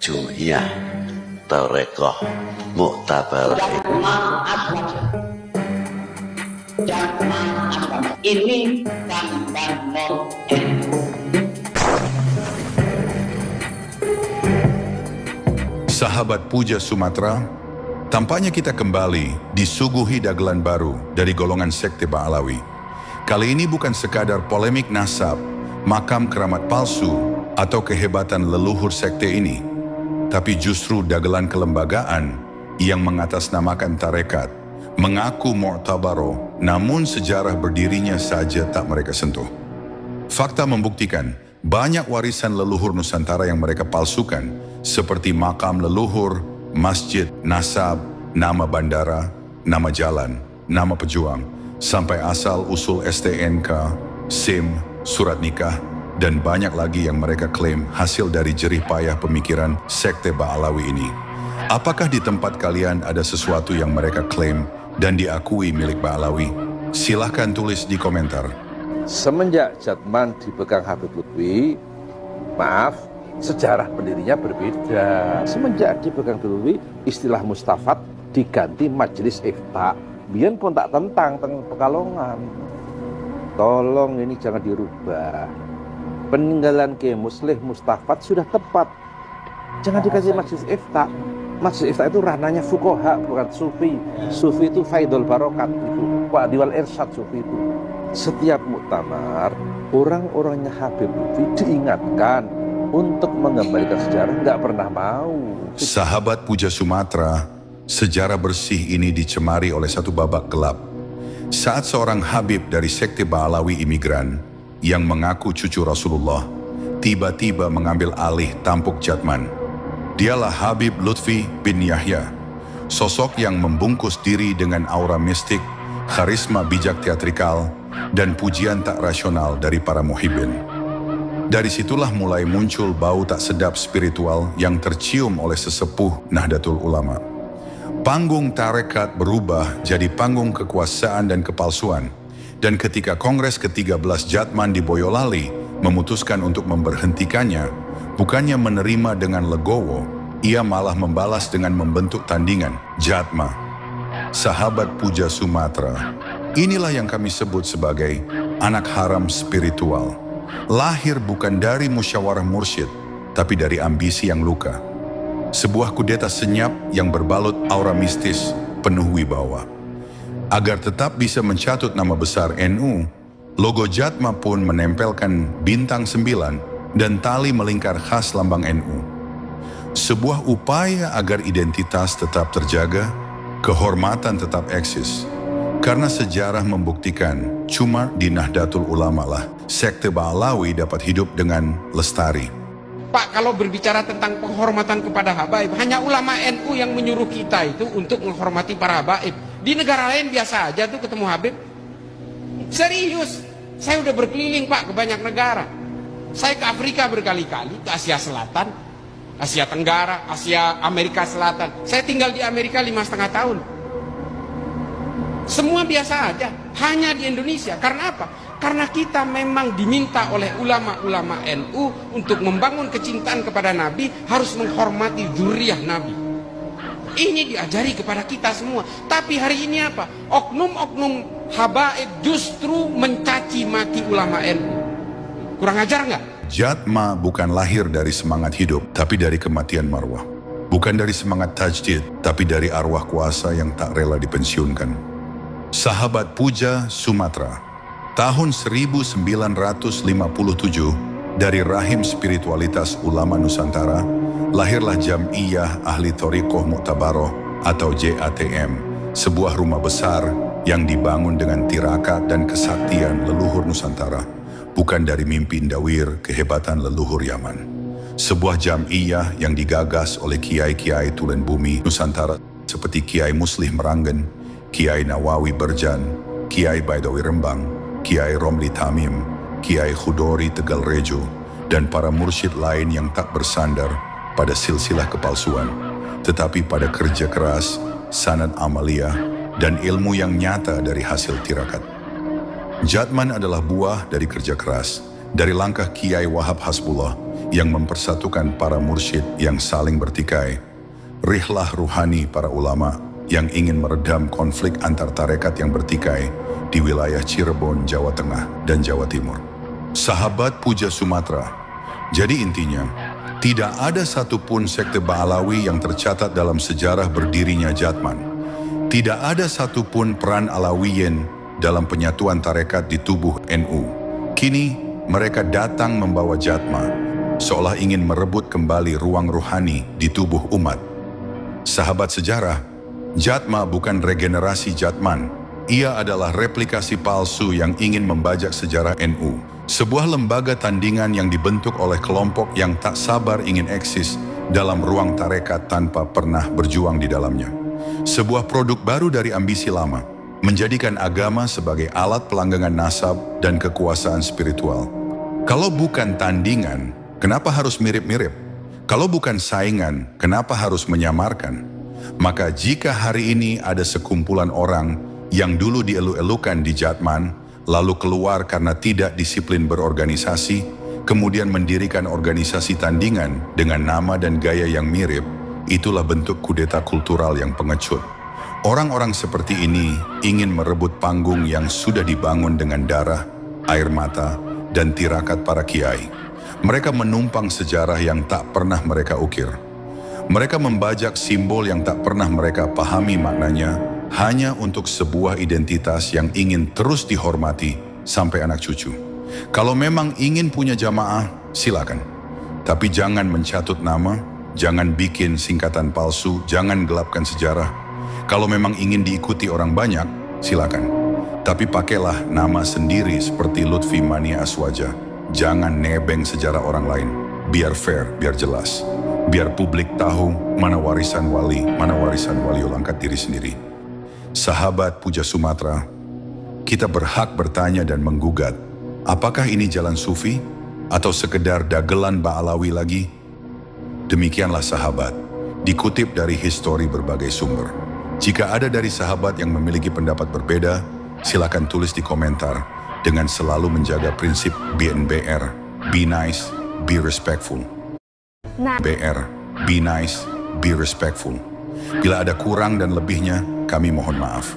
Jum'iyah Tarekoh Muktabar. Ini tanpa Sahabat Puja Sumatera, tampaknya kita kembali disuguhi dagelan baru dari golongan sekte Ba'alawi. Kali ini bukan sekadar polemik nasab, makam keramat palsu, atau kehebatan leluhur sekte ini, tapi justru dagelan kelembagaan yang mengatasnamakan tarekat, mengaku mu'tabaro, namun sejarah berdirinya saja tak mereka sentuh. Fakta membuktikan banyak warisan leluhur Nusantara yang mereka palsukan, seperti makam leluhur, masjid, nasab, nama bandara, nama jalan, nama pejuang, sampai asal-usul STNK, SIM, surat nikah, dan banyak lagi yang mereka klaim hasil dari jerih payah pemikiran sekte Ba'alawi ini. Apakah di tempat kalian ada sesuatu yang mereka klaim dan diakui milik Ba'alawi? Silahkan tulis di komentar. Semenjak Jatman dipegang Habib Lutfi, sejarah pendirinya berbeda. Semenjak dipegang Lutfi, istilah Mustafat diganti Majelis Ifta. Biar pun tak tentang Pekalongan. Tolong ini jangan dirubah. Peninggalan Kiai Muslih Mustafat sudah tepat. Jangan dikasih Majelis Ifta. Majelis Ifta itu ranahnya fuqaha, bukan sufi. Sufi itu faidul barokat itu. Wa'diwal irsyad sufi itu. Setiap muktamar, orang-orangnya Habib Lutfi diingatkan untuk mengembalikan sejarah, nggak pernah mau. Sahabat Puja Sumatera, sejarah bersih ini dicemari oleh satu babak gelap. Saat seorang Habib dari sekte Ba'alawi imigran yang mengaku cucu Rasulullah tiba-tiba mengambil alih tampuk Jatman. Dialah Habib Lutfi bin Yahya, sosok yang membungkus diri dengan aura mistik, karisma bijak teatrikal, dan pujian tak rasional dari para muhibbin. Dari situlah mulai muncul bau tak sedap spiritual yang tercium oleh sesepuh Nahdlatul Ulama. Panggung tarekat berubah jadi panggung kekuasaan dan kepalsuan. Dan ketika Kongres ke-13 Jatman di Boyolali memutuskan untuk memberhentikannya, bukannya menerima dengan legowo, ia malah membalas dengan membentuk tandingan, Jatma. Sahabat Puja Sumatera, inilah yang kami sebut sebagai anak haram spiritual. Lahir bukan dari musyawarah mursyid, tapi dari ambisi yang luka. Sebuah kudeta senyap yang berbalut aura mistis penuh wibawa. Agar tetap bisa mencatut nama besar NU, logo Jatma pun menempelkan bintang 9 dan tali melingkar khas lambang NU. Sebuah upaya agar identitas tetap terjaga, kehormatan tetap eksis. Karena sejarah membuktikan cuma di Nahdlatul Ulama lah sekte Ba'alawi dapat hidup dengan lestari. Pak, kalau berbicara tentang penghormatan kepada habaib, hanya ulama NU yang menyuruh kita itu untuk menghormati para habaib. Di negara lain biasa aja tuh ketemu habib. Serius, saya udah berkeliling Pak ke banyak negara. Saya ke Afrika berkali-kali, ke Asia Selatan, Asia Tenggara, Asia Amerika Selatan. Saya tinggal di Amerika 5,5 tahun. Semua biasa aja, hanya di Indonesia. Karena apa? Karena kita memang diminta oleh ulama-ulama NU untuk membangun kecintaan kepada Nabi, harus menghormati dzurriyyah Nabi. Ini diajari kepada kita semua. Tapi hari ini apa? Oknum-oknum habaib justru mencaci maki ulama NU. Kurang ajar nggak? Jatma bukan lahir dari semangat hidup, tapi dari kematian marwah. Bukan dari semangat tajdid, tapi dari arwah kuasa yang tak rela dipensiunkan. Sahabat Puja Sumatera, tahun 1957, dari rahim spiritualitas ulama Nusantara, lahirlah Jam'iyah Ahli Thoriqoh Muktabaroh atau JATM, sebuah rumah besar yang dibangun dengan tirakat dan kesaktian leluhur Nusantara, bukan dari mimpi indawir kehebatan leluhur Yaman. Sebuah jam'iyah yang digagas oleh kiai-kiai tulen bumi Nusantara seperti Kiai Muslih Meranggen, Kiai Nawawi Berjan, Kiai Baidawi Rembang, Kiai Romli Tamim, Kiai Khudori Tegal Rejo, dan para mursyid lain yang tak bersandar pada silsilah kepalsuan, tetapi pada kerja keras, sanad amaliyah, dan ilmu yang nyata dari hasil tirakat. Jatman adalah buah dari kerja keras, dari langkah Kiai Wahab Hasbullah yang mempersatukan para mursyid yang saling bertikai, rihlah ruhani para ulama yang ingin meredam konflik antar tarekat yang bertikai di wilayah Cirebon, Jawa Tengah, dan Jawa Timur. Sahabat Puja Sumatra, jadi intinya, tidak ada satupun sekte Ba'alawi yang tercatat dalam sejarah berdirinya Jatman. Tidak ada satupun peran Alawiyin dalam penyatuan tarekat di tubuh NU. Kini, mereka datang membawa Jatma, seolah ingin merebut kembali ruang ruhani di tubuh umat. Sahabat sejarah, Jatma bukan regenerasi Jatman. Ia adalah replikasi palsu yang ingin membajak sejarah NU. Sebuah lembaga tandingan yang dibentuk oleh kelompok yang tak sabar ingin eksis dalam ruang tarekat tanpa pernah berjuang di dalamnya. Sebuah produk baru dari ambisi lama, menjadikan agama sebagai alat pelanggangan nasab dan kekuasaan spiritual. Kalau bukan tandingan, kenapa harus mirip-mirip? Kalau bukan saingan, kenapa harus menyamarkan? Maka jika hari ini ada sekumpulan orang yang dulu dielu-elukan di Jatman, lalu keluar karena tidak disiplin berorganisasi, kemudian mendirikan organisasi tandingan dengan nama dan gaya yang mirip, itulah bentuk kudeta kultural yang pengecut. Orang-orang seperti ini ingin merebut panggung yang sudah dibangun dengan darah, air mata, dan tirakat para kiai. Mereka menumpang sejarah yang tak pernah mereka ukir. Mereka membajak simbol yang tak pernah mereka pahami maknanya, hanya untuk sebuah identitas yang ingin terus dihormati sampai anak cucu. Kalau memang ingin punya jamaah, silakan. Tapi jangan mencatut nama, jangan bikin singkatan palsu, jangan gelapkan sejarah. Kalau memang ingin diikuti orang banyak, silakan. Tapi pakailah nama sendiri seperti Lutfi Mania Aswaja. Jangan nebeng sejarah orang lain. Biar fair, biar jelas. Biar publik tahu mana warisan waliul angkat diri sendiri. Sahabat Puja Sumatra, kita berhak bertanya dan menggugat, apakah ini jalan sufi atau sekedar dagelan Ba'alawi lagi? Demikianlah sahabat, dikutip dari histori berbagai sumber. Jika ada dari sahabat yang memiliki pendapat berbeda, silakan tulis di komentar dengan selalu menjaga prinsip BNBR, be nice, be respectful. BR, be nice, be respectful. Bila ada kurang dan lebihnya, kami mohon maaf.